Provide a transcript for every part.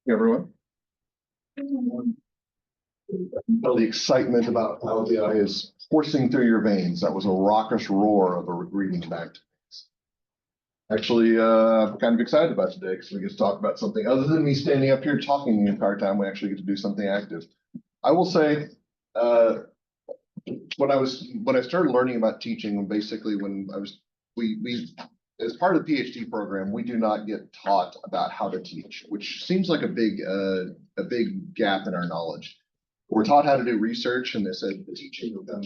Hey, everyone. Feel the excitement about how the eye is coursing through your veins. That was a raucous roar of a reading back. Actually, I'm kind of excited about today because we get to talk about something other than me standing up here talking the entire time. We actually get to do something active. I will say, uh, when I started learning about teaching, basically when I was we as part of the PhD program, we do not get taught about how to teach, which seems like a big gap in our knowledge. We're taught how to do research, and they said the teaching will come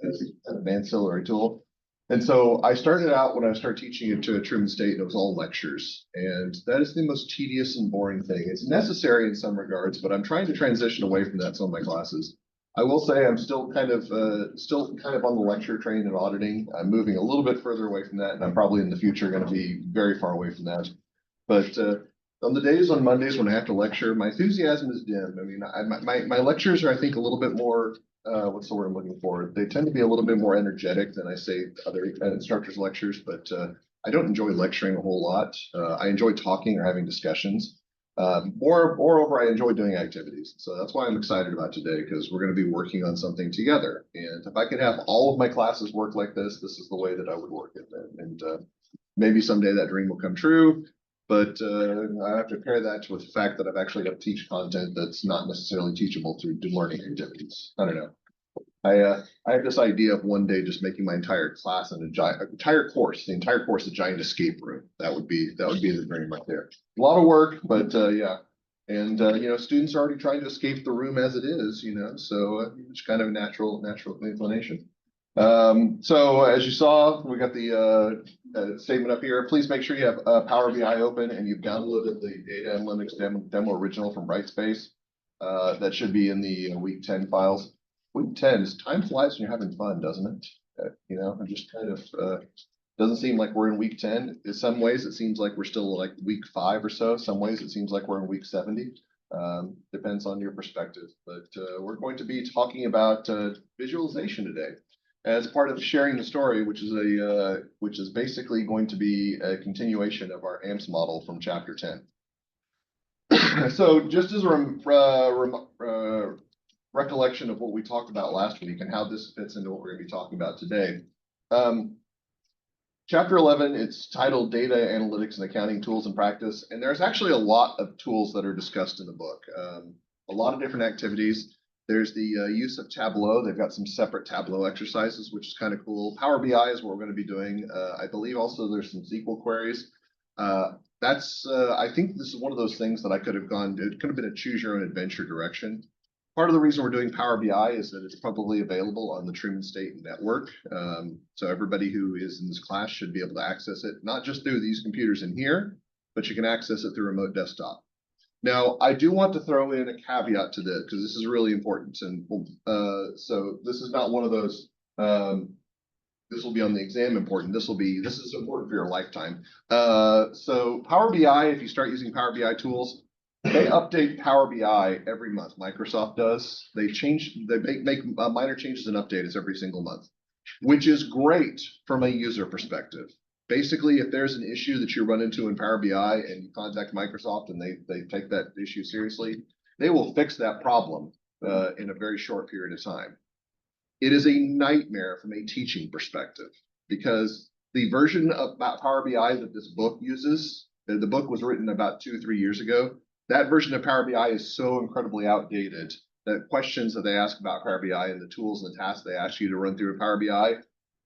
as an ancillary tool. And so I started out when I started teaching it to Truman State, and it was all lectures. And that is the most tedious and boring thing. It's necessary in some regards, but I'm trying to transition away from that in some of my classes. I will say I'm still kind of on the lecture train and auditing. I'm moving a little bit further away from that, and I'm probably in the future going to be very far away from that. But on the days on Mondays when I have to lecture, my enthusiasm is dim. I mean, my lectures are, I think, a little bit more, what's the word I'm looking for? They tend to be a little bit more energetic than I say other instructors' lectures, but I don't enjoy lecturing a whole lot. I enjoy talking or having discussions. Moreover, I enjoy doing activities. So that's why I'm excited about today, because we're going to be working on something together. And if I could have all of my classes work like this is the way that I would work it. And maybe someday that dream will come true. But I have to pair that with the fact that I've actually got to teach content that's not necessarily teachable through learning activities. I don't know. I have this idea of one day just making my entire class and the entire course a giant escape room. That would be the dream right there. A lot of work, but yeah. And students are already trying to escape the room as it is, so it's kind of a natural inclination. So as you saw, we got the statement up here. Please make sure you have Power BI open and you've downloaded the data analytics demo original from Brightspace. That should be in the week 10 files. Week 10 is time flies when you're having fun, doesn't it? I'm just kind of doesn't seem like we're in week 10. In some ways, it seems like we're still like week 5 or so. Some ways it seems like we're in week 70. Depends on your perspective. But we're going to be talking about visualization today as part of sharing the story, which is basically going to be a continuation of our AMPS model from chapter 10. So just as a recollection of what we talked about last week and how this fits into what we're going to be talking about today. Chapter 11, it's titled Data Analytics and Accounting Tools in Practice. And there's actually a lot of tools that are discussed in the book. A lot of different activities. There's the use of Tableau. They've got some separate Tableau exercises, which is kind of cool. Power BI is what we're going to be doing. I believe also there's some SQL queries. I think this is one of those things that it could have been a choose your own adventure direction. Part of the reason we're doing Power BI is that it's probably available on the Truman State network. So everybody who is in this class should be able to access it, not just through these computers in here, but you can access it through remote desktop. Now, I do want to throw in a caveat to this because this is really important. And so this is not one of those, this will be on the exam important. This is important for your lifetime. So Power BI, if you start using Power BI tools, they update Power BI every month. Microsoft does. They make minor changes and updates every single month, which is great from a user perspective. Basically, if there's an issue that you run into in Power BI and you contact Microsoft and they take that issue seriously, they will fix that problem in a very short period of time. It is a nightmare from a teaching perspective because the version of Power BI that this book uses, the book was written about 2-3 years ago. That version of Power BI is so incredibly outdated that questions that they ask about Power BI and the tools and the tasks they ask you to run through Power BI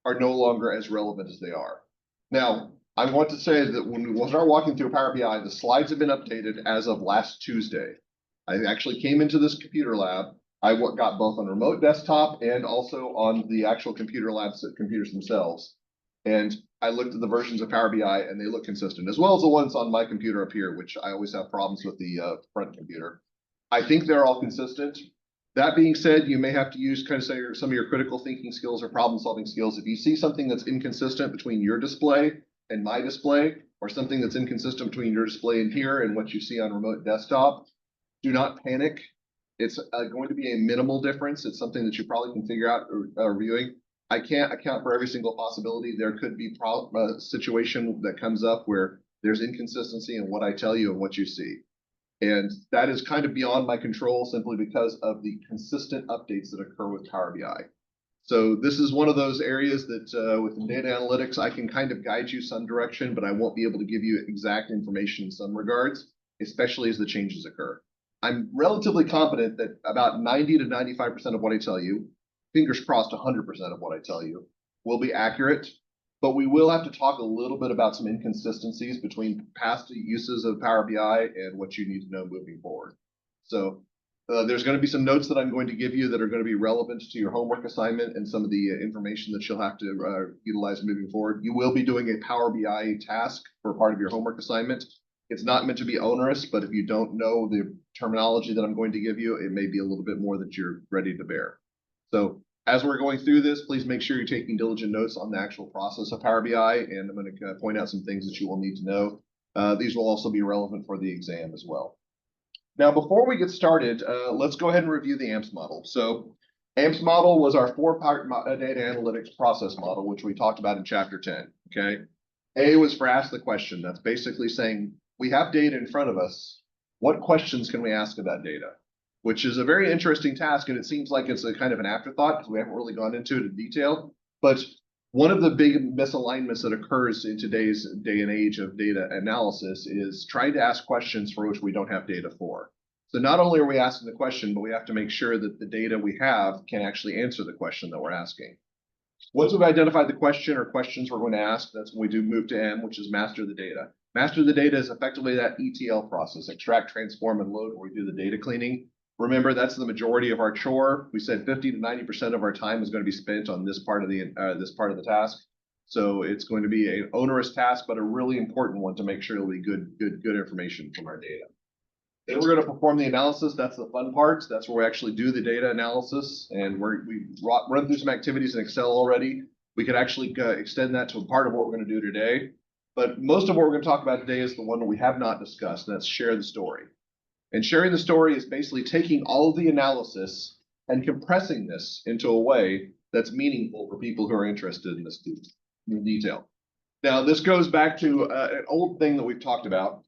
are no longer as relevant as they are. Now, I want to say that when we start walking through Power BI, the slides have been updated as of last Tuesday. I actually came into this computer lab. I got both on remote desktop and also on the actual computer labs, computers themselves. And I looked at the versions of Power BI and they look consistent, as well as the ones on my computer up here, which I always have problems with the front computer. I think they're all consistent. That being said, you may have to use kind of some of your critical thinking skills or problem solving skills. If you see something that's inconsistent between your display and my display, or something that's inconsistent between your display in here and what you see on remote desktop, do not panic. It's going to be a minimal difference. It's something that you probably can figure out reviewing. I can't account for every single possibility. There could be a situation that comes up where there's inconsistency in what I tell you and what you see. And that is kind of beyond my control simply because of the consistent updates that occur with Power BI. So this is one of those areas that within data analytics, I can kind of guide you some direction, but I won't be able to give you exact information in some regards, especially as the changes occur. I'm relatively confident that about 90 to 95% of what I tell you, fingers crossed 100% of what I tell you, will be accurate, but we will have to talk a little bit about some inconsistencies between past uses of Power BI and what you need to know moving forward. So there's going to be some notes that I'm going to give you that are going to be relevant to your homework assignment and some of the information that you'll have to utilize moving forward. You will be doing a Power BI task for part of your homework assignment. It's not meant to be onerous, but if you don't know the terminology that I'm going to give you, it may be a little bit more that you're ready to bear. So as we're going through this, please make sure you're taking diligent notes on the actual process of Power BI, and I'm going to point out some things that you will need to know. These will also be relevant for the exam as well. Now, before we get started, let's go ahead and review the AMPS model. So AMPS model was our four-part data analytics process model, which we talked about in chapter 10, okay? A was for ask the question. That's basically saying, we have data in front of us. What questions can we ask about data? Which is a very interesting task, and it seems like it's a kind of an afterthought because we haven't really gone into it in detail. But one of the big misalignments that occurs in today's day and age of data analysis is trying to ask questions for which we don't have data for. So not only are we asking the question, but we have to make sure that the data we have can actually answer the question that we're asking. Once we've identified the question or questions we're going to ask, that's when we do move to M, which is master the data. Master the data is effectively that ETL process, extract, transform, and load, where we do the data cleaning. Remember, that's the majority of our chore. We said 50 to 90% of our time is going to be spent on this part of the task. So it's going to be an onerous task, but a really important one to make sure it'll be good information from our data. Then we're going to perform the analysis. That's the fun part. That's where we actually do the data analysis, and we run through some activities in Excel already. We could actually extend that to a part of what we're going to do today. But most of what we're going to talk about today is the one that we have not discussed, and that's share the story. And sharing the story is basically taking all of the analysis and compressing this into a way that's meaningful for people who are interested in this in detail. Now, this goes back to an old thing that we've talked about.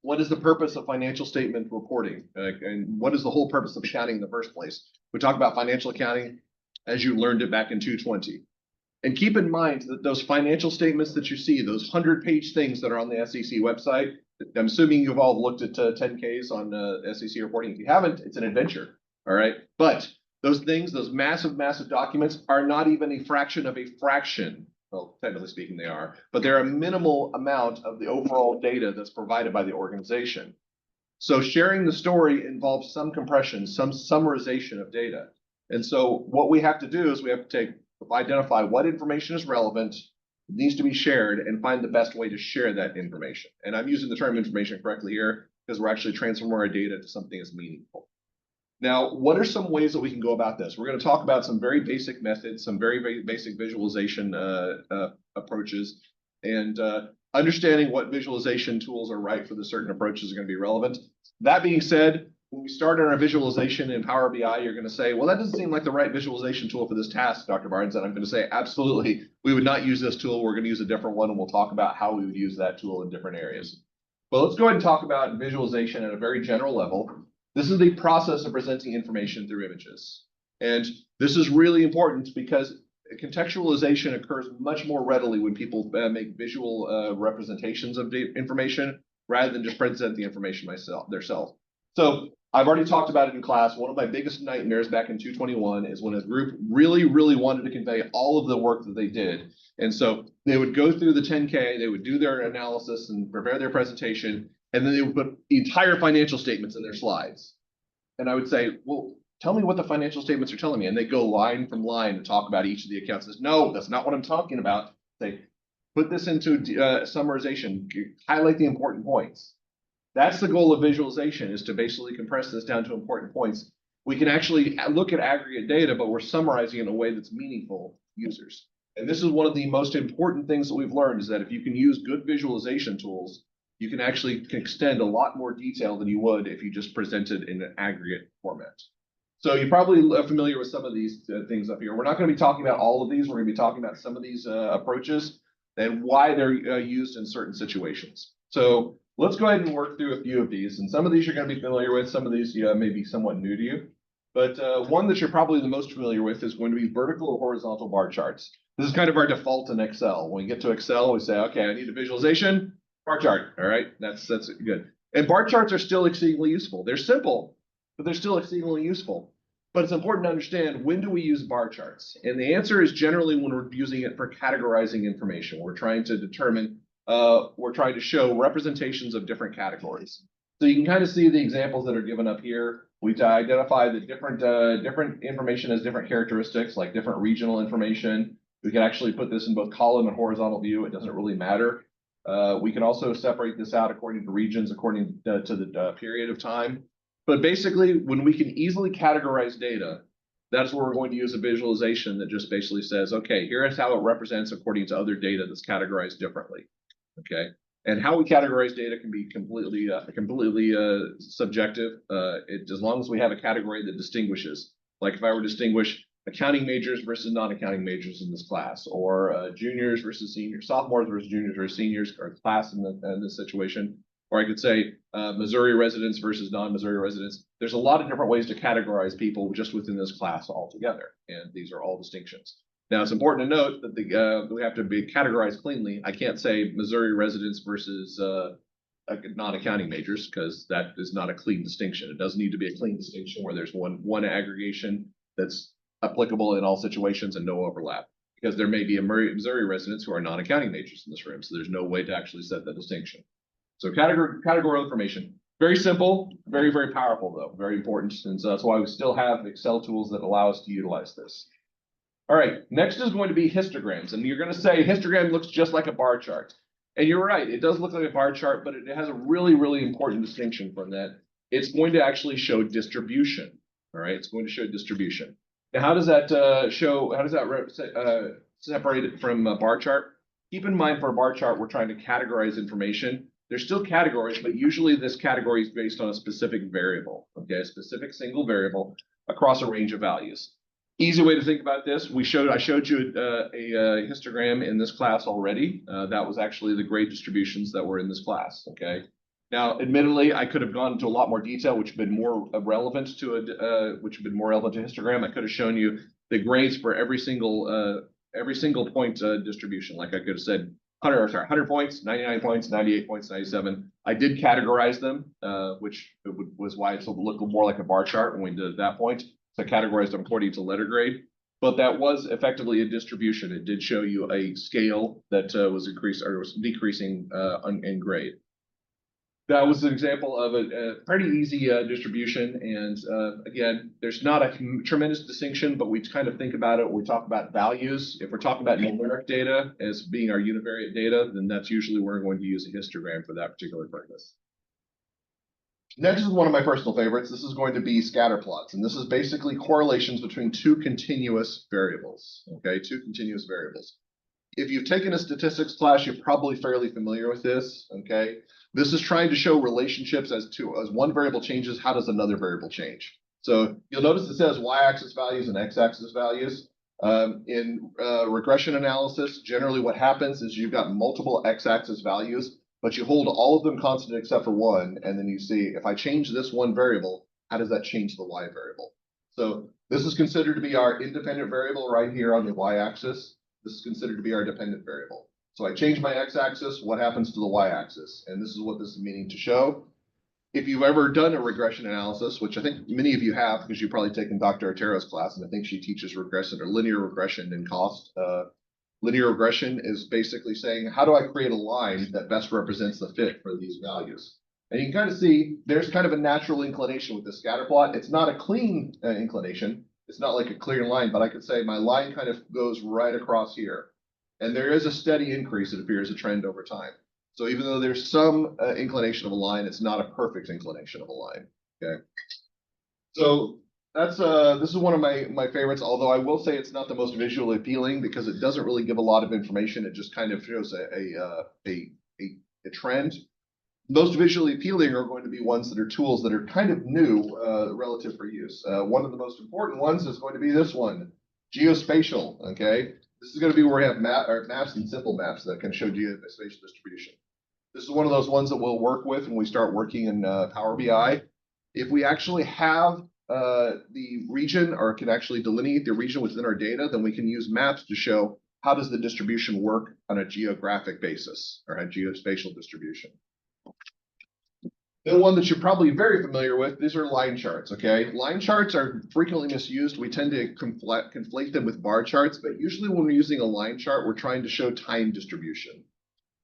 What is the purpose of financial statement reporting? And what is the whole purpose of accounting in the first place? We talk about financial accounting as you learned it back in 220. And keep in mind that those financial statements that you see, those 100-page things that are on the SEC website, I'm assuming you've all looked at 10Ks on SEC reporting. If you haven't, it's an adventure, all right? But those things, those massive documents are not even a fraction of a fraction. Well, technically speaking, they are, but they're a minimal amount of the overall data that's provided by the organization. So sharing the story involves some compression, some summarization of data. And so what we have to do is we have to identify what information is relevant, needs to be shared, and find the best way to share that information. And I'm using the term information correctly here because we're actually transforming our data to something that's meaningful. Now, what are some ways that we can go about this? We're going to talk about some very basic methods, some very basic visualization approaches, and understanding what visualization tools are right for the certain approaches are going to be relevant. That being said, when we start on our visualization in Power BI, you're going to say, well, that doesn't seem like the right visualization tool for this task, Dr. Barnes. And I'm going to say, absolutely, we would not use this tool. We're going to use a different one, and we'll talk about how we would use that tool in different areas. But let's go ahead and talk about visualization at a very general level. This is the process of presenting information through images. And this is really important because contextualization occurs much more readily when people make visual representations of the information rather than just present the information themselves. So I've already talked about it in class. One of my biggest nightmares back in 221 is when a group really wanted to convey all of the work that they did. And so they would go through the 10K, they would do their analysis and prepare their presentation, and then they would put entire financial statements in their slides. And I would say, well, tell me what the financial statements are telling me. And they go line from line and talk about each of the accounts. Says, no, that's not what I'm talking about. They put this into summarization, highlight the important points. That's the goal of visualization, is to basically compress this down to important points. We can actually look at aggregate data, but we're summarizing it in a way that's meaningful to users. And this is one of the most important things that we've learned, is that if you can use good visualization tools, you can actually extend a lot more detail than you would if you just presented in an aggregate format. So you're probably familiar with some of these things up here. We're not going to be talking about all of these. We're going to be talking about some of these approaches and why they're used in certain situations. So Let's go ahead and work through a few of these, and some of these you're going to be familiar with, some of these may be somewhat new to you. But one that you're probably the most familiar with is going to be vertical or horizontal bar charts. This is kind of our default in Excel. When we get to Excel, we say, okay, I need a visualization, bar chart. All right, that's good. And bar charts are still exceedingly useful. They're simple, but they're still exceedingly useful. But it's important to understand, when do we use bar charts? And the answer is generally when we're using it for categorizing information. We're trying to determine, we're trying to show representations of different categories. So you can kind of see the examples that are given up here. We identify that different information has different characteristics, like different regional information. We can actually put this in both column and horizontal view. It doesn't really matter. We can also separate this out according to regions, according to the period of time. But basically, when we can easily categorize data, that's where we're going to use a visualization that just basically says, okay, here's how it represents according to other data that's categorized differently. Okay, and how we categorize data can be completely subjective. As long as we have a category that distinguishes. Like if I were to distinguish accounting majors versus non-accounting majors in this class, or juniors versus seniors, sophomores versus juniors versus seniors, or class in this situation. Or I could say Missouri residents versus non-Missouri residents. There's a lot of different ways to categorize people just within this class altogether, and these are all distinctions. Now, it's important to note that we have to be categorized cleanly. I can't say Missouri residents versus non-accounting majors, because that is not a clean distinction. It does need to be a clean distinction where there's one aggregation that's applicable in all situations and no overlap, because there may be Missouri residents who are non-accounting majors in this room, so there's no way to actually set that distinction. So categorical information, very simple, very, very powerful though, very important, and so that's why we still have Excel tools that allow us to utilize this. All right, next is going to be histograms, and you're going to say histogram looks just like a bar chart. And you're right, it does look like a bar chart, but it has a really, really important distinction from that. It's going to actually show distribution. All right, it's going to show distribution. Now, how does that separate it from a bar chart? Keep in mind, for a bar chart, we're trying to categorize information. There's still categories, but usually this category is based on a specific variable, okay, a specific single variable across a range of values. Easy way to think about this, I showed you a histogram in this class already. That was actually the grade distributions that were in this class, okay? Now, admittedly, I could have gone into a lot more detail, which would have been more relevant to histogram. I could have shown you the grades for every single point distribution. Like I could have said 100 points, 99 points, 98 points, 97. I did categorize them, which was why it looked more like a bar chart when we did at that point. So I categorized them according to letter grade, but that was effectively a distribution. It did show you a scale that was decreasing in grade. That was an example of a pretty easy distribution. And again, there's not a tremendous distinction, but we kind of think about it when we talk about values. If we're talking about numeric data as being our univariate data, then that's usually where we're going to use a histogram for that particular purpose. Next is one of my personal favorites. This is going to be scatter plots, and this is basically correlations between two continuous variables, okay, two continuous variables. If you've taken a statistics class, you're probably fairly familiar with this, okay? This is trying to show relationships as one variable changes, how does another variable change? So you'll notice it says y-axis values and x-axis values. In regression analysis, generally what happens is you've got multiple x-axis values, but you hold all of them constant except for one, and then you see, if I change this one variable, how does that change the y variable? So this is considered to be our independent variable right here on the y-axis. This is considered to be our dependent variable. So I change my x-axis, what happens to the y-axis? And this is what this is meaning to show. If you've ever done a regression analysis, which I think many of you have, because you've probably taken Dr. Otero's class, and I think she teaches regression or linear regression in cost. Linear regression is basically saying, how do I create a line that best represents the fit for these values? And you can kind of see there's kind of a natural inclination with this scatter plot. It's not a clean inclination. It's not like a clear line, but I could say my line kind of goes right across here. And there is a steady increase, it appears, a trend over time. So even though there's some inclination of a line, it's not a perfect inclination of a line, okay? So that's this is one of my favorites, although I will say it's not the most visually appealing because it doesn't really give a lot of information. It just kind of shows a trend. Most visually appealing are going to be ones that are tools that are kind of new relative for use. One of the most important ones is going to be this one, geospatial, okay? This is going to be where we have maps and simple maps that can show geospatial distribution. This is one of those ones that we'll work with when we start working in Power BI. If we actually have the region or can actually delineate the region within our data, then we can use maps to show how does the distribution work on a geographic basis or a geospatial distribution. The one that you're probably very familiar with, these are line charts, okay? Line charts are frequently misused. We tend to conflate them with bar charts, but usually when we're using a line chart, we're trying to show time distribution.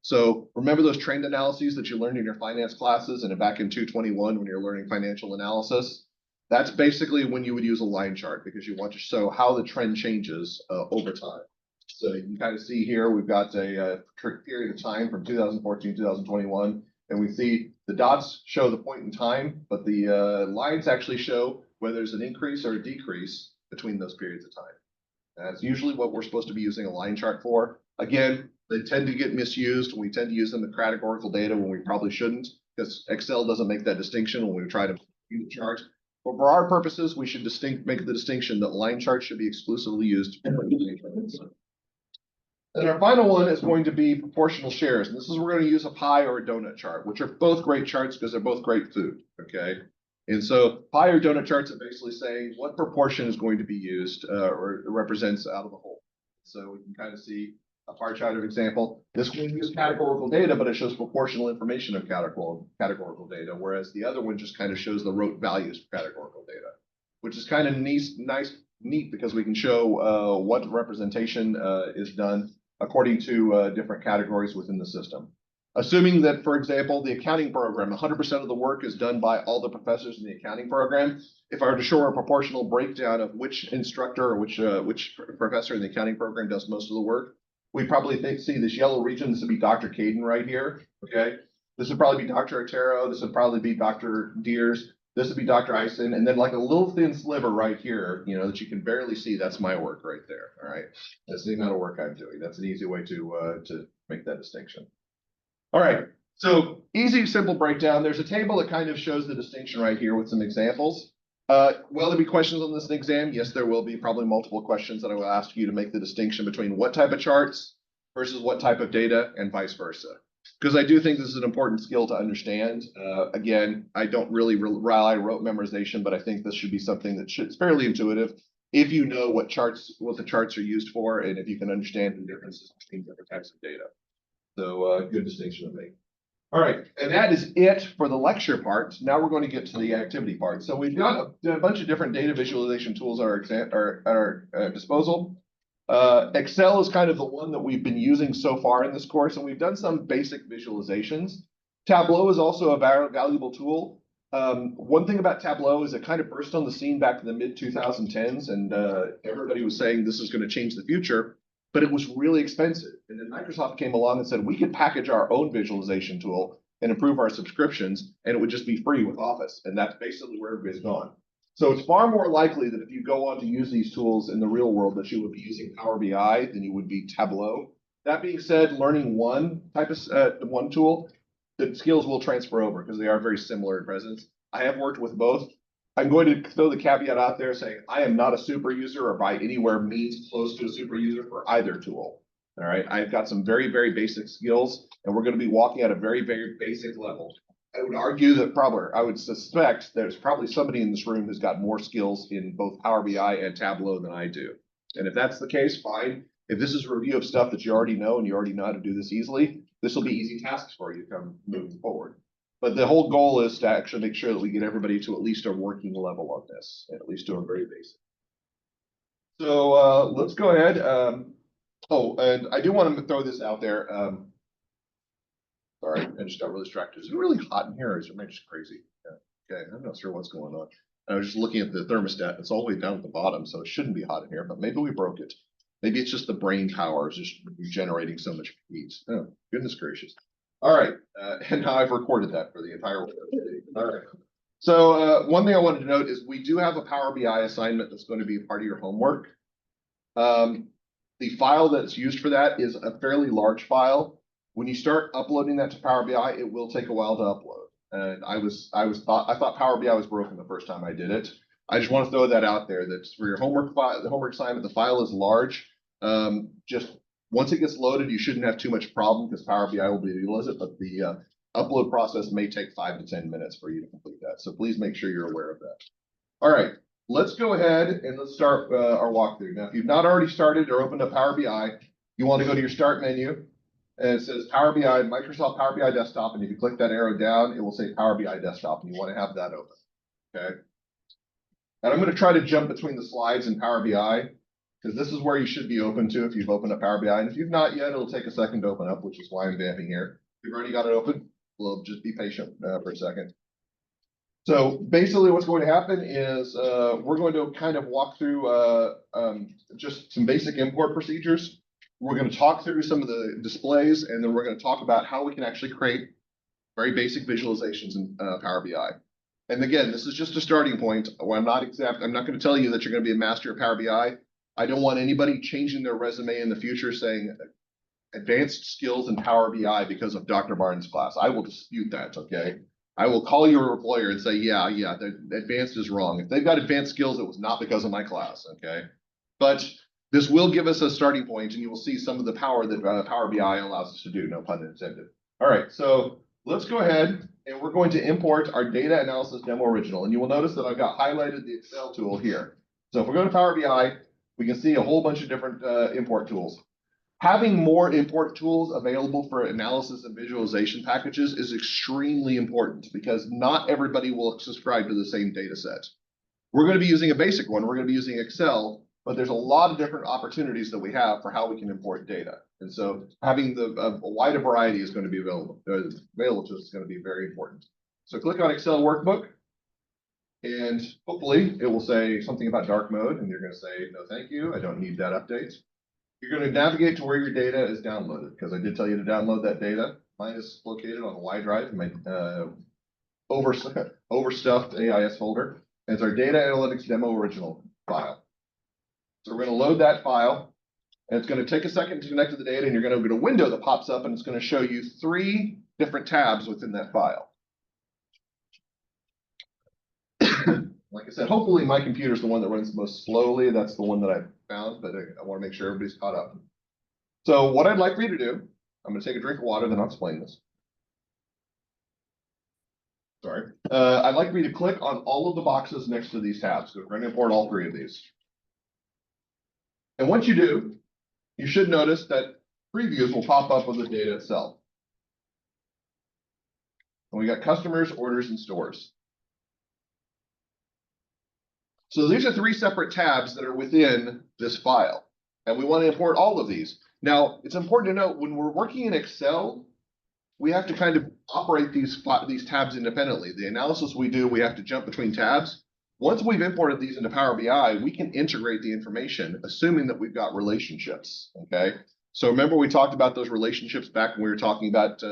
So remember those trend analyses that you learned in your finance classes and back in 221 when you're learning financial analysis? That's basically when you would use a line chart because you want to show how the trend changes over time. So you can kind of see here, we've got a period of time from 2014 to 2021. And we see the dots show the point in time, but the lines actually show whether there's an increase or a decrease between those periods of time. That's usually what we're supposed to be using a line chart for. Again, they tend to get misused. We tend to use them in categorical data when we probably shouldn't, because Excel doesn't make that distinction when we try to use a chart. But for our purposes, we should make the distinction that line charts should be exclusively used for and our final one is going to be proportional shares. And this is, we're going to use a pie or a donut chart, which are both great charts because they're both great food, okay? And so pie or donut charts are basically saying what proportion is going to be used or represents out of the whole. So we can kind of see a pie chart of example. This one uses categorical data, but it shows proportional information of categorical data, whereas the other one just kind of shows the rote values for categorical data, which is kind of neat because we can show what representation is done according to different categories within the system. Assuming that, for example, the accounting program, 100% of the work is done by all the professors in the accounting program. If I were to show a proportional breakdown of which instructor or which professor in the accounting program does most of the work, we'd probably see this yellow region. This would be Dr. Caden right here, okay? This would probably be Dr. Otero. This would probably be Dr. Deers. This would be Dr. Eisen, and then like a little thin sliver right here, you know, that you can barely see. That's my work right there. All right, that's the amount of work I'm doing. That's an easy way to make that distinction. All right, so easy, simple breakdown. There's a table that kind of shows the distinction right here with some examples. Will there be questions on this exam? Yes, there will be. Probably multiple questions that I will ask you to make the distinction between what type of charts versus what type of data and vice versa. Because I do think this is an important skill to understand. Again, I don't really rely on rote memorization, but I think this should be something that it's fairly intuitive if you know what the charts are used for, and if you can understand the differences between different types of data. So good distinction to make. All right, and that is it for the lecture part. Now we're going to get to the activity part. So we've got a bunch of different data visualization tools at our disposal. Excel is kind of the one that we've been using so far in this course, and we've done some basic visualizations. Tableau is also a valuable tool. One thing about Tableau is it kind of burst on the scene back in the mid-2010s, and everybody was saying this is going to change the future, but it was really expensive. And then Microsoft came along and said, we could package our own visualization tool and improve our subscriptions, and it would just be free with Office. And that's basically where everybody's gone. So it's far more likely that if you go on to use these tools in the real world that you would be using Power BI than you would be Tableau. That being said, learning one tool, the skills will transfer over because they are very similar in presence. I have worked with both. I'm going to throw the caveat out there saying I am not a super user or by anywhere means close to a super user for either tool. All right, I've got some very, very basic skills, and we're going to be walking at a very, very basic level. I would argue that I would suspect there's probably somebody in this room who's got more skills in both Power BI and Tableau than I do. And if that's the case, fine. If this is a review of stuff that you already know and you already know how to do this easily, this will be easy tasks for you to come moving forward. But the whole goal is to actually make sure that we get everybody to at least a working level on this, at least to a very basic. So let's go ahead. Oh, and I do want to throw this out there. Sorry, I just got really distracted. Is it really hot in here, or is it just crazy? Yeah. Okay, I'm not sure what's going on. I was just looking at the thermostat. It's all the way down at the bottom, so it shouldn't be hot in here, but maybe we broke it. Maybe it's just the brain power is just generating so much heat. Oh, goodness gracious. All right, and now I've recorded that for the entire world. All right. So one thing I wanted to note is we do have a Power BI assignment that's going to be a part of your homework. The file that's used for that is a fairly large file. When you start uploading that to Power BI, it will take a while to upload. And I thought Power BI was broken the first time I did it. I just want to throw that out there. That's for your homework file, the homework assignment. The file is large. Just Once it gets loaded, you shouldn't have too much problem because Power BI will be able to utilize it, but the upload process may take 5 to 10 minutes for you to complete that. So please make sure you're aware of that. All right, let's go ahead and let's start our walkthrough. Now, if you've not already started or opened up Power BI, you want to go to your Start menu, and it says Power BI, Microsoft Power BI Desktop, and if you click that arrow down, it will say Power BI Desktop, and you want to have that open, okay? And I'm going to try to jump between the slides in Power BI, because this is where you should be open to if you've opened up Power BI. And if you've not yet, it'll take a second to open up, which is why I'm vamping here. If you've already got it open, we'll just be patient for a second. So basically what's going to happen is we're going to kind of walk through just some basic import procedures. We're going to talk through some of the displays, and then we're going to talk about how we can actually create very basic visualizations in Power BI. And again, this is just a starting point. I'm not going to tell you that you're going to be a master of Power BI. I don't want anybody changing their resume in the future saying advanced skills in Power BI because of Dr. Barnes' class. I will dispute that, okay? I will call your employer and say, yeah, the advanced is wrong. If they've got advanced skills, it was not because of my class, okay? But this will give us a starting point, and you will see some of the power that Power BI allows us to do, no pun intended. All right, so let's go ahead, and we're going to import our data analysis demo original. And you will notice that I've got highlighted the Excel tool here. So if we go to Power BI, we can see a whole bunch of different import tools. Having more import tools available for analysis and visualization packages is extremely important because not everybody will subscribe to the same data set. We're going to be using a basic one. We're going to be using Excel, but there's a lot of different opportunities that we have for how we can import data. And so having a wider variety is going to be available to us is going to be very important. So click on Excel Workbook, and hopefully it will say something about dark mode, and you're going to say, no, thank you. I don't need that update. You're going to navigate to where your data is downloaded, because I did tell you to download that data. Mine is located on a Y drive in my overstuffed AIS folder. And it's our Data Analytics Demo Original file. So we're going to load that file, and it's going to take a second to connect to the data, and you're going to get a window that pops up, and it's going to show you 3 different tabs within that file. Like I said, hopefully my computer is the one that runs the most slowly. That's the one that I found, but I want to make sure everybody's caught up. So what I'd like for you to do, I'm going to take a drink of water, then I'll explain this. Sorry. I'd like for you to click on all of the boxes next to these tabs. So we're going to import all 3 of these. And once you do, you should notice that previews will pop up with the data itself. And we got customers, orders, and stores. So these are 3 separate tabs that are within this file, and we want to import all of these. Now, it's important to note when we're working in Excel, we have to kind of operate these tabs independently. The analysis we do, we have to jump between tabs. Once we've imported these into Power BI, we can integrate the information, assuming that we've got relationships, okay? So remember we talked about those relationships back when we were talking about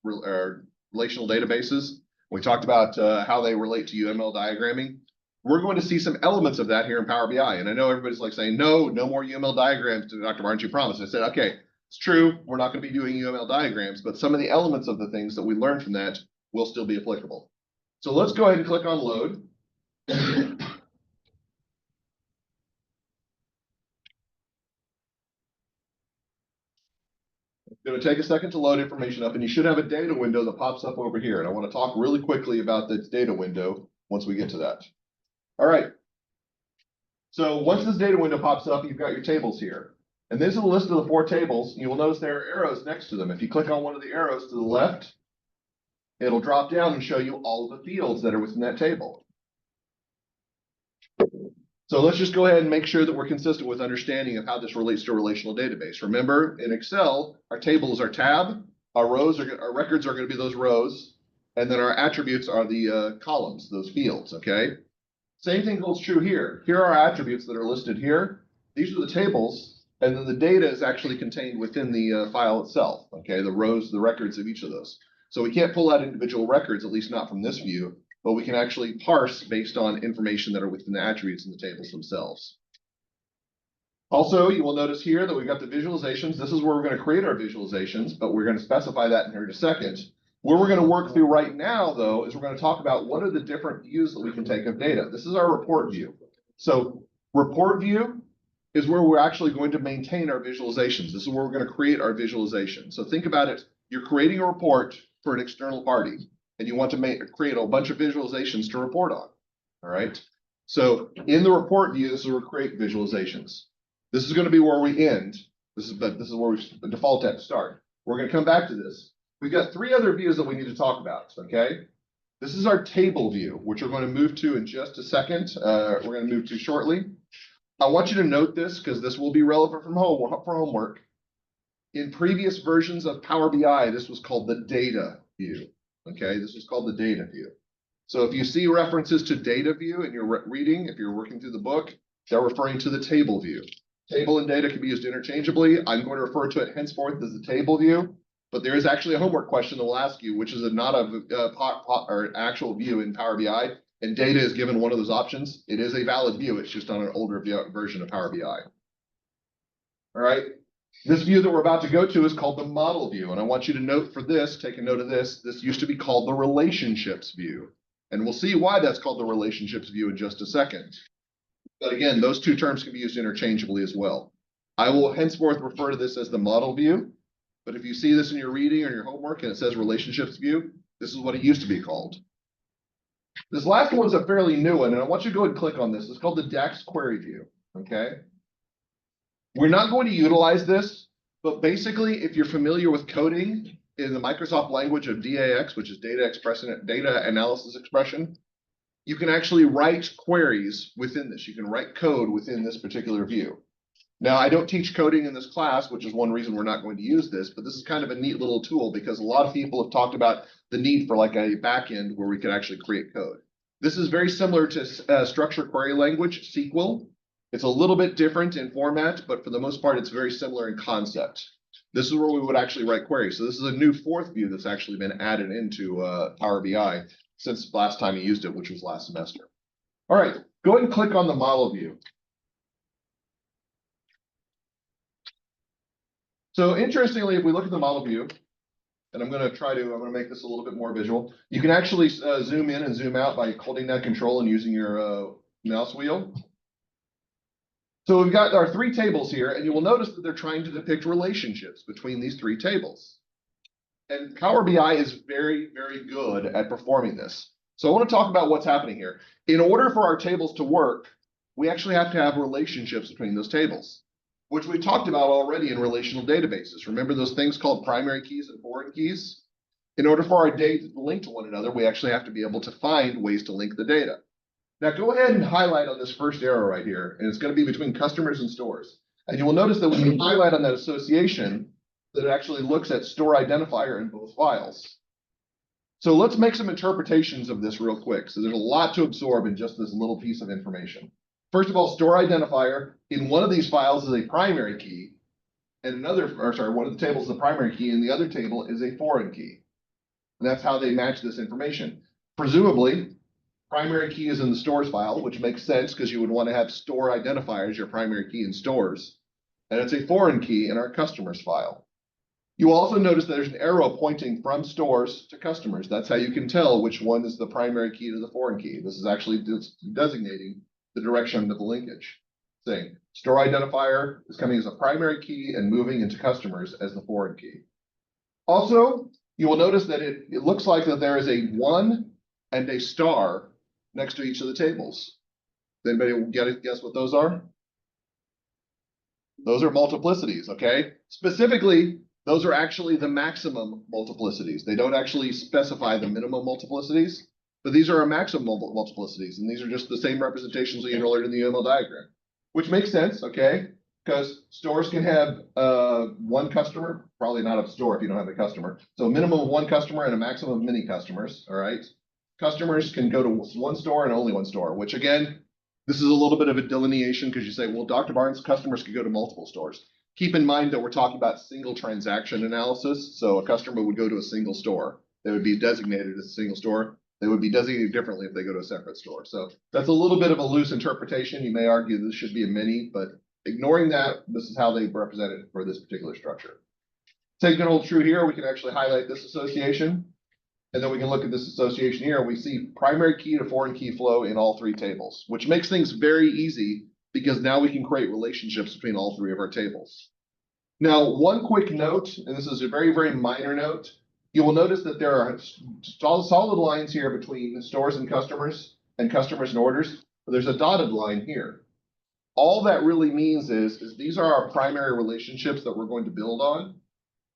relational databases? We talked about how they relate to UML diagramming. We're going to see some elements of that here in Power BI. And I know everybody's like saying, no more UML diagrams to Dr. Barnes, you promised. I said, okay, it's true. We're not going to be doing UML diagrams, but some of the elements of the things that we learned from that will still be applicable. So let's go ahead and click on load. It's going to take a second to load information up, and you should have a data window that pops up over here. And I want to talk really quickly about this data window once we get to that. All right. So once this data window pops up, you've got your tables here. And this is a list of the 4 tables. You will notice there are arrows next to them. If you click on one of the arrows to the left, it'll drop down and show you all of the fields that are within that table. So let's just go ahead and make sure that we're consistent with understanding of how this relates to a relational database. Remember, in Excel, our tables are tab, our records are going to be those rows, and then our attributes are the columns, those fields, okay? Same thing holds true here. Here are our attributes that are listed here. These are the tables, and then the data is actually contained within the file itself, okay? The rows, the records of each of those. So we can't pull out individual records, at least not from this view, but we can actually parse based on information that are within the attributes in the tables themselves. Also, you will notice here that we've got the visualizations. This is where we're going to create our visualizations, but we're going to specify that in here in a second. Where we're going to work through right now, though, is we're going to talk about what are the different views that we can take of data. This is our report view. So report view is where we're actually going to maintain our visualizations. This is where we're going to create our visualization. So think about it. You're creating a report for an external party, and you want to create a bunch of visualizations to report on. All right. So in the report view, this is where we create visualizations. This is going to be where we end. This is where we default at to start. We're going to come back to this. We've got 3 other views that we need to talk about. Okay. This is our table view, which we're going to move to in just a second. We're going to move to shortly. I want you to note this because this will be relevant for homework. In previous versions of Power BI, this was called the data view. Okay, this is called the data view. So if you see references to data view in your reading, if you're working through the book, they're referring to the table view. Table and data can be used interchangeably. I'm going to refer to it henceforth as the table view, but there is actually a homework question that will ask you, which is not an actual view in Power BI, and data is given one of those options. It is a valid view. It's just on an older version of Power BI. All right. This view that we're about to go to is called the model view. And I want you to note for this, take a note of this. This used to be called the relationships view. And we'll see why that's called the relationships view in just a second. But again, those 2 terms can be used interchangeably as well. I will henceforth refer to this as the model view. But if you see this in your reading or your homework and it says relationships view, this is what it used to be called. This last one's a fairly new one, and I want you to go ahead and click on this. It's called the DAX query view. Okay. We're not going to utilize this, but basically, if you're familiar with coding in the Microsoft language of DAX, which is data analysis expression, you can actually write queries within this. You can write code within this particular view. Now, I don't teach coding in this class, which is one reason we're not going to use this, but this is kind of a neat little tool because a lot of people have talked about the need for like a backend where we could actually create code. This is very similar to structured query language, SQL. It's a little bit different in format, but for the most part, it's very similar in concept. This is where we would actually write queries. So this is a new 4th view that's actually been added into Power BI since last time you used it, which was last semester. All right, go ahead and click on the model view. So interestingly, if we look at the model view, and I'm going to make this a little bit more visual. You can actually zoom in and zoom out by holding that control and using your mouse wheel. So we've got our 3 tables here, and you will notice that they're trying to depict relationships between these 3 tables. And Power BI is very, very good at performing this. So I want to talk about what's happening here. In order for our tables to work, we actually have to have relationships between those tables, which we talked about already in relational databases. Remember those things called primary keys and foreign keys? In order for our data to link to one another, we actually have to be able to find ways to link the data. Now go ahead and highlight on this first arrow right here, and it's going to be between customers and stores. And you will notice that when you highlight on that association, that it actually looks at store identifier in both files. So let's make some interpretations of this real quick. So there's a lot to absorb in just this little piece of information. First of all, store identifier in one of these files is a primary key, and one of the tables is a primary key, and the other table is a foreign key. And that's how they match this information. Presumably, primary key is in the stores file, which makes sense because you would want to have store identifier as your primary key in stores. And it's a foreign key in our customers file. You also notice that there's an arrow pointing from stores to customers. That's how you can tell which one is the primary key to the foreign key. This is actually designating the direction of the linkage. Saying store identifier is coming as a primary key and moving into customers as the foreign key. Also, you will notice that it looks like that there is a 1 and a star next to each of the tables. Does anybody guess what those are? Those are multiplicities, okay? Specifically, those are actually the maximum multiplicities. They don't actually specify the minimum multiplicities, but these are our maximum multiplicities, and these are just the same representations we learned in the UML diagram, which makes sense, okay? Because stores can have 1 customer, probably not a store if you don't have a customer. So a minimum of 1 customer and a maximum of many customers, all right? Customers can go to 1 store and only 1 store, which again, this is a little bit of a delineation because you say, well, Dr. Barnes, customers could go to multiple stores. Keep in mind that we're talking about single transaction analysis. So a customer would go to a single store. They would be designated as a single store. They would be designated differently if they go to a separate store. So that's a little bit of a loose interpretation. You may argue this should be a many, but ignoring that, this is how they represent it for this particular structure. Taking it hold true here, we can actually highlight this association. And then we can look at this association here. We see primary key to foreign key flow in all 3 tables, which makes things very easy because now we can create relationships between all three of our tables. Now, one quick note, and this is a very, very minor note, you will notice that there are solid lines here between stores and customers and orders, but there's a dotted line here. All that really means is these are our primary relationships that we're going to build on.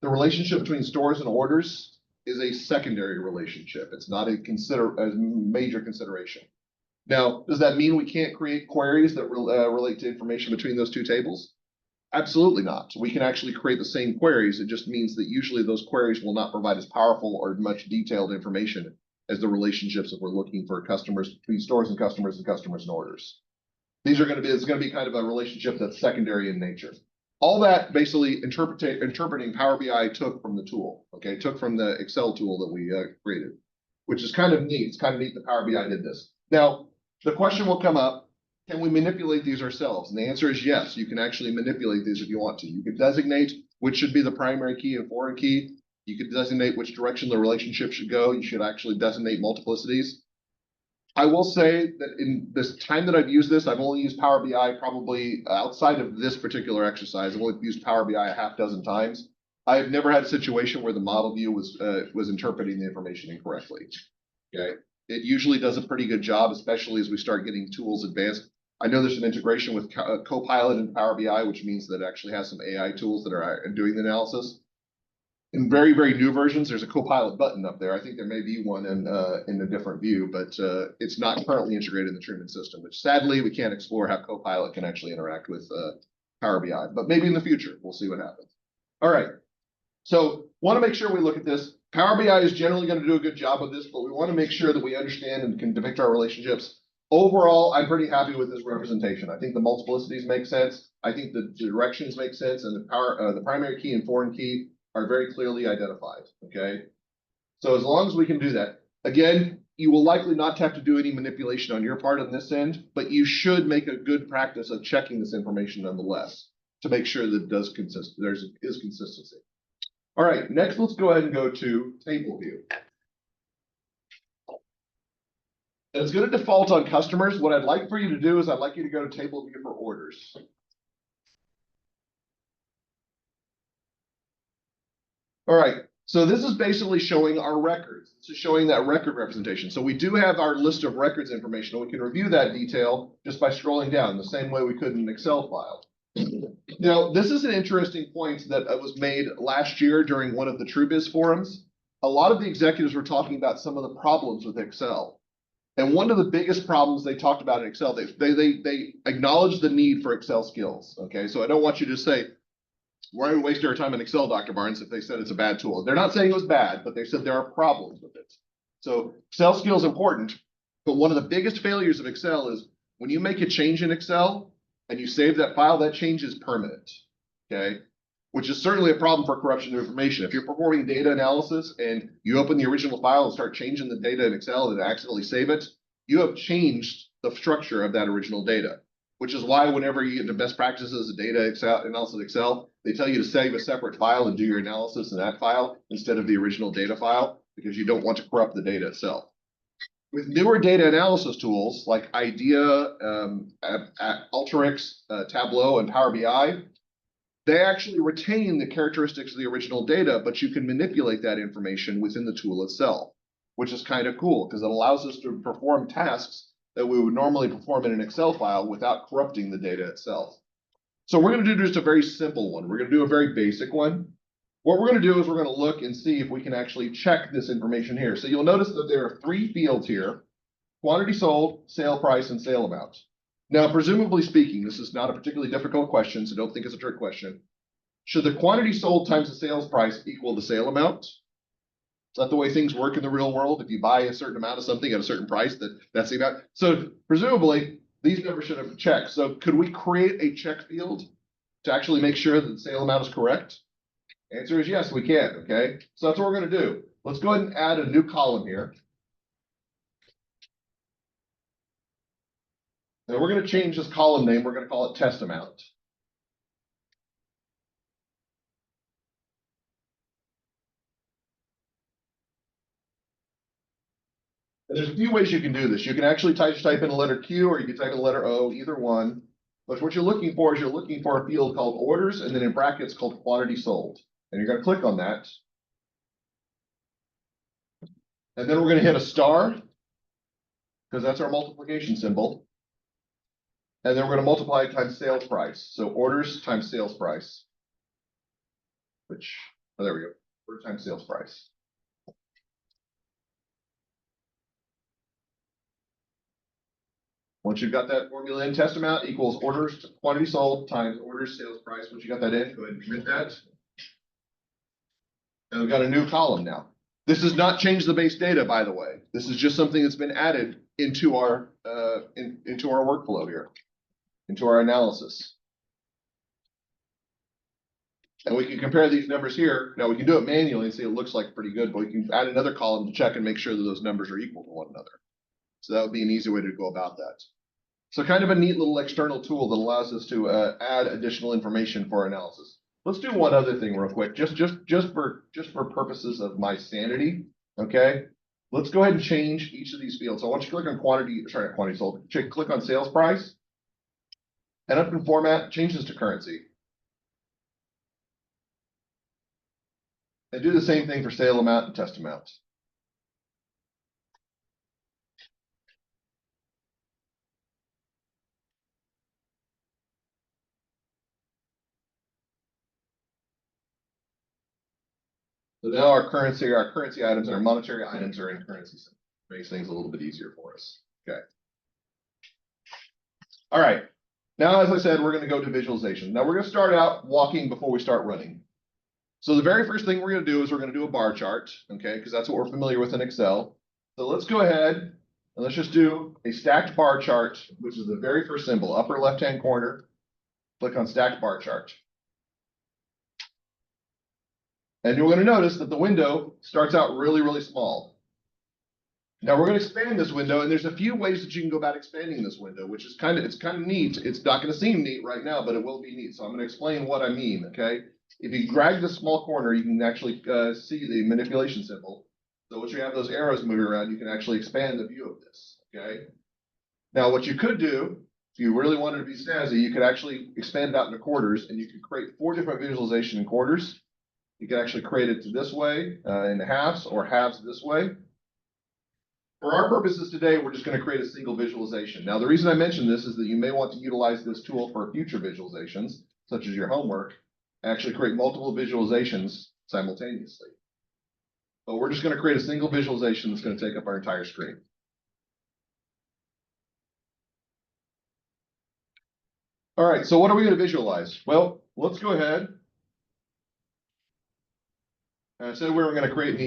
The relationship between stores and orders is a secondary relationship. It's not a major consideration. Now, does that mean we can't create queries that relate to information between those two tables? Absolutely not. We can actually create the same queries. It just means that usually those queries will not provide as powerful or much detailed information as the relationships that we're looking for customers between stores and customers and orders. It's going to be kind of a relationship that's secondary in nature. All that basically interpreting Power BI took from the tool, okay, took from the Excel tool that we created, which is kind of neat. It's kind of neat that Power BI did this. Now, the question will come up, can we manipulate these ourselves? And the answer is yes, you can actually manipulate these if you want to. You can designate which should be the primary key and foreign key. You could designate which direction the relationship should go. You should actually designate multiplicities. I will say that in this time that I've used this, I've only used Power BI probably outside of this particular exercise. I've only used Power BI a half dozen times. I have never had a situation where the model view was interpreting the information incorrectly. Okay, it usually does a pretty good job, especially as we start getting tools advanced. I know there's an integration with Copilot in Power BI, which means that it actually has some AI tools that are doing the analysis. In very, very new versions, there's a Copilot button up there. I think there may be one in a different view, but it's not currently integrated in the Truman system, which sadly we can't explore how Copilot can actually interact with Power BI. But maybe in the future, we'll see what happens. All right. So want to make sure we look at this. Power BI is generally going to do a good job of this, but we want to make sure that we understand and can depict our relationships. Overall, I'm pretty happy with this representation. I think the multiplicities make sense. I think the directions make sense, and the primary key and foreign key are very clearly identified, okay? So as long as we can do that, again, you will likely not have to do any manipulation on your part on this end, but you should make a good practice of checking this information nonetheless to make sure that there is consistency. All right, next let's go ahead and go to table view. And it's going to default on customers. What I'd like for you to do is I'd like you to go to table view for orders. All right, so this is basically showing our records. This is showing that record representation. So we do have our list of records information, and we can review that detail just by scrolling down the same way we could in an Excel file. Now, this is an interesting point that was made last year during one of the TrueBiz forums. A lot of the executives were talking about some of the problems with Excel. And one of the biggest problems they talked about in Excel, they acknowledged the need for Excel skills, okay? So I don't want you to say, why are we wasting our time in Excel, Dr. Barnes, if they said it's a bad tool? They're not saying it was bad, but they said there are problems with it. So Excel skill is important, but one of the biggest failures of Excel is when you make a change in Excel and you save that file, that change is permanent, okay? Which is certainly a problem for corruption of information. If you're performing data analysis and you open the original file and start changing the data in Excel and accidentally save it, you have changed the structure of that original data. Which is why whenever you get into best practices of data analysis in Excel, they tell you to save a separate file and do your analysis in that file instead of the original data file, because you don't want to corrupt the data itself. With newer data analysis tools like IDEA, Alteryx, Tableau, and Power BI, they actually retain the characteristics of the original data, but you can manipulate that information within the tool itself, which is kind of cool because it allows us to perform tasks that we would normally perform in an Excel file without corrupting the data itself. So we're going to do just a very simple one. We're going to do a very basic one. What we're going to do is we're going to look and see if we can actually check this information here. So you'll notice that there are three fields here: quantity sold, sale price, and sale amount. Now, presumably speaking, this is not a particularly difficult question, so don't think it's a trick question. Should the quantity sold times the sales price equal the sale amount? Is that the way things work in the real world? If you buy a certain amount of something at a certain price, that's the amount. So presumably, these numbers should have checked. So could we create a check field to actually make sure that the sale amount is correct? The answer is yes, we can, okay? So that's what we're going to do. Let's go ahead and add a new column here. And we're going to change this column name. We're going to call it test amount. And there's a few ways you can do this. You can actually type in a letter Q, or you can type in a letter O, either one. But what you're looking for is you're looking for a field called orders and then in brackets called quantity sold. And you're going to click on that. And then we're going to hit a star because that's our multiplication symbol. And then we're going to multiply it times sales price. So orders times sales price, there we go, order times sales price. Once you've got that formula in, test amount equals orders quantity sold times orders sales price. Once you got that in, go ahead and commit that. And we've got a new column now. This does not change the base data, by the way. This is just something that's been added into our into our workflow here, into our analysis. And we can compare these numbers here. Now we can do it manually and see it looks like pretty good, but we can add another column to check and make sure that those numbers are equal to one another. So that would be an easy way to go about that. So kind of a neat little external tool that allows us to add additional information for analysis. Let's do one other thing real quick, just for purposes of my sanity. Okay, let's go ahead and change each of these fields. So I want you to click on quantity sold. Click on sales price, and up in format, change this to currency. And do the same thing for sale amount and test amount. So now our currency items and our monetary items are in currency. So makes things a little bit easier for us. Okay. All right. Now, as I said, we're going to go to visualization. Now we're going to start out walking before we start running. So the very first thing we're going to do is we're going to do a bar chart, okay, because that's what we're familiar with in Excel. So let's go ahead and let's just do a stacked bar chart, which is the very first symbol, upper left-hand corner. Click on stacked bar chart. And you're going to notice that the window starts out really, really small. Now we're going to expand this window, and there's a few ways that you can go about expanding this window, which is kind of neat. It's not going to seem neat right now, but it will be neat. So I'm going to explain what I mean, okay? If you drag this small corner, you can actually see the manipulation symbol. So once you have those arrows moving around, you can actually expand the view of this, okay? Now what you could do, if you really wanted to be snazzy, you could actually expand it out into quarters, and you could create 4 different visualization in quarters. You can actually create it this way in halves or halves this way. For our purposes today, we're just going to create a single visualization. Now, the reason I mention this is that you may want to utilize this tool for future visualizations, such as your homework, actually create multiple visualizations simultaneously. But we're just going to create a single visualization that's going to take up our entire screen. All right, so what are we going to visualize? Well, let's go ahead. I said we were going to create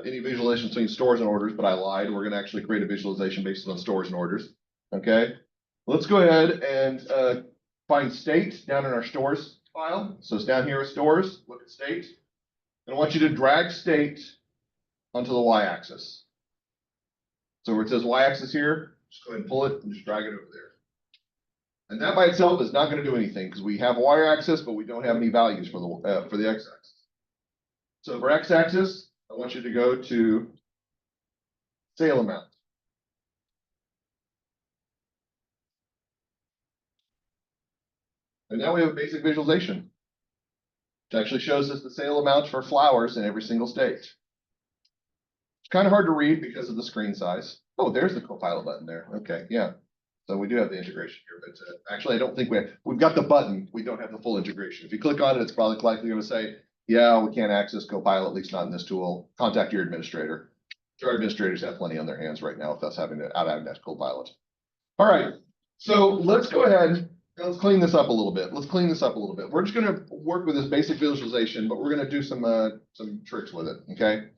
any visualization between stores and orders, but I lied. We're going to actually create a visualization based on stores and orders. Okay, let's go ahead and find state down in our stores file. So it's down here with stores. Look at state. And I want you to drag state onto the y-axis. So where it says y-axis here, just go ahead and pull it and just drag it over there. And that by itself is not going to do anything because we have a y-axis, but we don't have any values for the x-axis. So for x-axis, I want you to go to sale amount. And now we have a basic visualization. It actually shows us the sale amounts for flowers in every single state. It's kind of hard to read because of the screen size. Oh, there's the Copilot button there. Okay, yeah. So we do have the integration here, but actually I don't think we've got the button. We don't have the full integration. If you click on it, it's probably likely going to say, yeah, we can't access Copilot, at least not in this tool. Contact your administrator. Our administrators have plenty on their hands right now with us having to out Copilot. All right, so let's go ahead and let's clean this up a little bit. We're just going to work with this basic visualization, but we're going to do some tricks with it, okay?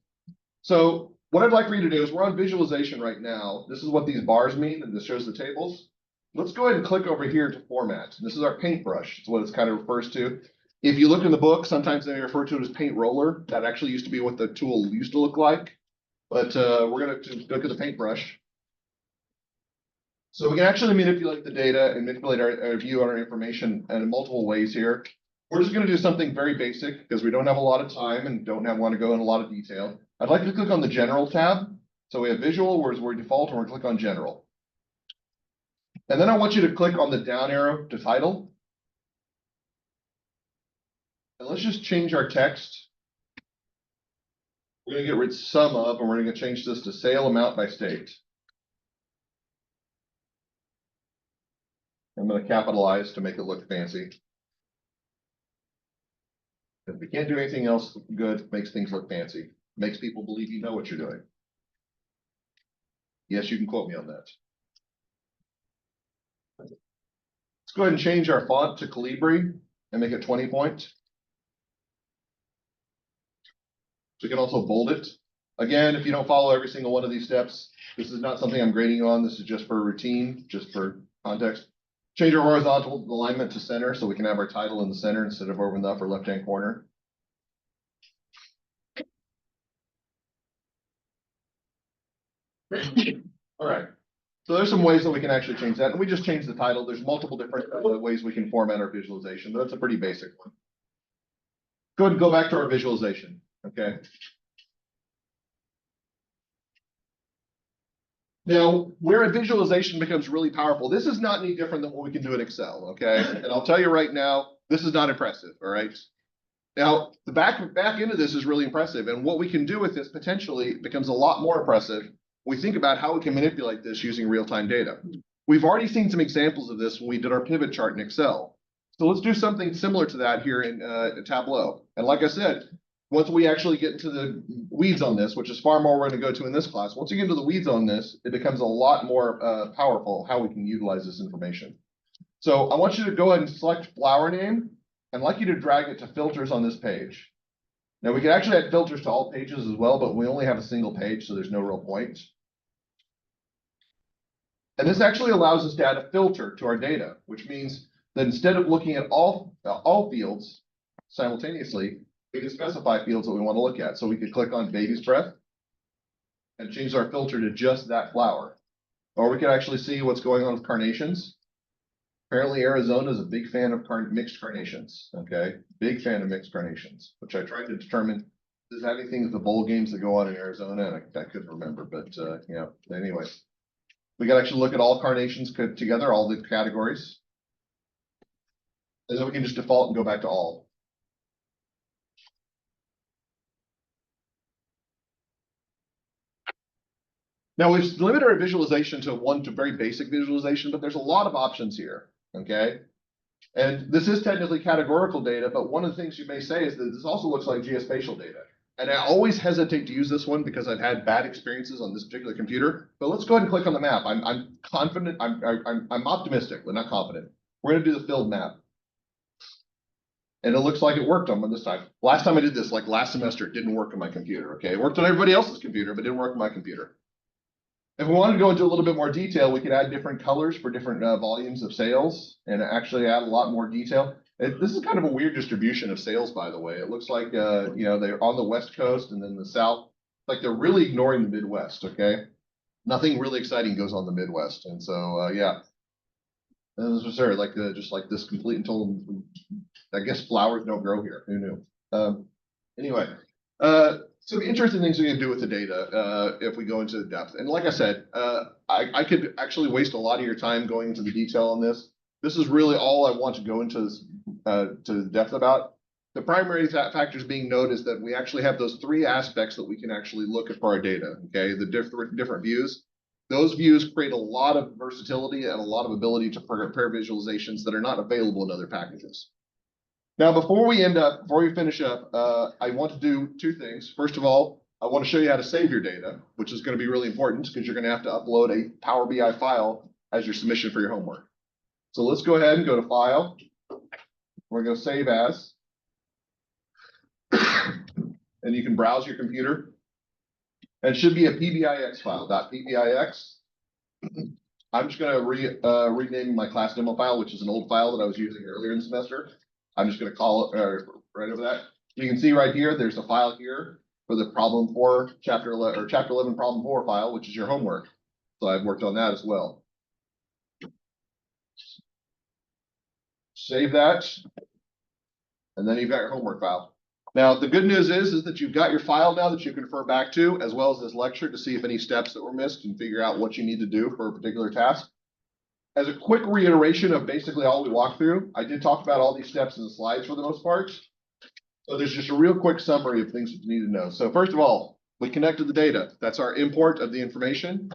So what I'd like for you to do is we're on visualization right now. This is what these bars mean, and this shows the tables. Let's go ahead and click over here to format. This is our paintbrush. It's what it's kind of refers to. If you look in the book, sometimes they refer to it as paint roller. That actually used to be what the tool used to look like. But we're going to look at the paintbrush. So we can actually manipulate the data and manipulate our view on our information in multiple ways here. We're just going to do something very basic because we don't have a lot of time and don't want to go in a lot of detail. I'd like to click on the General tab. So we have Visual, whereas we're default, and we're going to click on General. And then I want you to click on the down arrow to title. And let's just change our text. We're going to get rid of sum of, and we're going to change this to sale amount by state. I'm going to capitalize to make it look fancy. If we can't do anything else good, makes things look fancy. Makes people believe you know what you're doing. Yes, you can quote me on that. Let's go ahead and change our font to Calibri and make it 20 point. We can also bold it. Again, if you don't follow every single one of these steps, this is not something I'm grading you on. This is just for routine, just for context. Change our horizontal alignment to center so we can have our title in the center instead of over in the upper left-hand corner. All right. So there's some ways that we can actually change that. And we just changed the title. There's multiple different ways we can format our visualization, but that's a pretty basic one. Go ahead and go back to our visualization. Okay. Now, where a visualization becomes really powerful, this is not any different than what we can do in Excel, okay? And I'll tell you right now, this is not impressive, all right? Now, the back end of this is really impressive, and what we can do with this potentially becomes a lot more impressive when we think about how we can manipulate this using real-time data. We've already seen some examples of this when we did our pivot chart in Excel. So let's do something similar to that here in Tableau. And like I said, once we actually get into the weeds on this, which is far more we're going to go to in this class, once you get into the weeds on this, it becomes a lot more powerful how we can utilize this information. So I want you to go ahead and select flower name, and I'd like you to drag it to filters on this page. Now we can actually add filters to all pages as well, but we only have a single page, so there's no real point. And this actually allows us to add a filter to our data, which means that instead of looking at all fields simultaneously, we can specify fields that we want to look at. So we could click on baby's breath and change our filter to just that flower. Or we could actually see what's going on with carnations. Apparently Arizona is a big fan of mixed carnations, okay? Big fan of mixed carnations, which I tried to determine, does it have anything with the bowl games that go on in Arizona? And I couldn't remember, but yeah, anyway. We can actually look at all carnations together, all the categories. And then we can just default and go back to all. Now we've limited our visualization to very basic visualization, but there's a lot of options here, okay? And this is technically categorical data, but one of the things you may say is that this also looks like geospatial data. And I always hesitate to use this one because I've had bad experiences on this particular computer. But let's go ahead and click on the map. I'm confident, I'm optimistic, but not confident. We're gonna do the filled map. And it looks like it worked on this time. Last time I did this, like last semester, it didn't work on my computer, okay? It worked on everybody else's computer, but it didn't work on my computer. If we wanted to go into a little bit more detail, we could add different colors for different volumes of sales and actually add a lot more detail. This is kind of a weird distribution of sales, by the way. It looks like, you know, they're on the West Coast and then the South. Like they're really ignoring the Midwest, okay? Nothing really exciting goes on the Midwest. And so, yeah. And this was sort of like just like this complete and total, I guess flowers don't grow here. Who knew? Anyway, some interesting things we can do with the data if we go into depth. And like I said, I could actually waste a lot of your time going into the detail on this. This is really all I want to go into this, to depth about. The primary factors being noted is that we actually have those three aspects that we can actually look at for our data, okay? The different views. Those views create a lot of versatility and a lot of ability to prepare visualizations that are not available in other packages. Now, before we finish up, I want to do two things. First of all, I want to show you how to save your data, which is going to be really important because you're going to have to upload a Power BI file as your submission for your homework. So let's go ahead and go to File. We're going to Save As. And you can browse your computer. And it should be a PBIX file, .pbix. I'm just going to rename my class demo file, which is an old file that I was using earlier in the semester. I'm just going to call it right over that. You can see right here, there's a file here for the problem 4, chapter 11, or chapter 11 problem 4 file, which is your homework. So I've worked on that as well. Save that. And then you've got your homework file. Now, the good news is that you've got your file now that you can refer back to, as well as this lecture to see if any steps that were missed and figure out what you need to do for a particular task. As a quick reiteration of basically all we walked through, I did talk about all these steps in the slides for the most part. So there's just a real quick summary of things that you need to know. So first of all, we connected the data. That's our import of the information.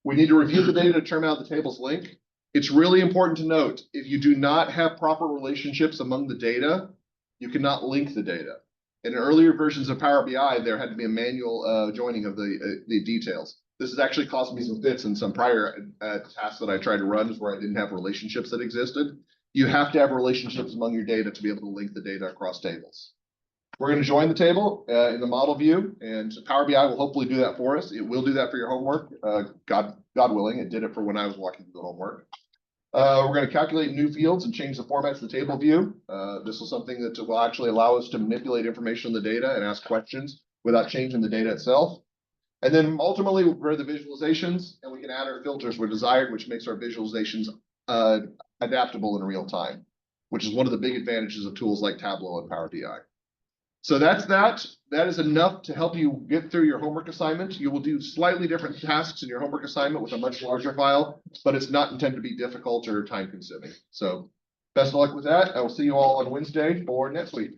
We need to review the data to determine how the tables link. It's really important to note, if you do not have proper relationships among the data, you cannot link the data. In earlier versions of Power BI, there had to be a manual joining of the details. This has actually caused me some fits in some prior tasks that I tried to run where I didn't have relationships that existed. You have to have relationships among your data to be able to link the data across tables. We're going to join the table in the model view, and Power BI will hopefully do that for us. It will do that for your homework. God willing, it did it for when I was walking through the homework. We're going to calculate new fields and change the formats of the table view. This is something that will actually allow us to manipulate information in the data and ask questions without changing the data itself. And then ultimately, we'll create the visualizations, and we can add our filters where desired, which makes our visualizations adaptable in real time, which is one of the big advantages of tools like Tableau and Power BI. So that's that. That is enough to help you get through your homework assignment. You will do slightly different tasks in your homework assignment with a much larger file, but it's not intended to be difficult or time consuming. So best of luck with that. I will see you all on Wednesday for next week.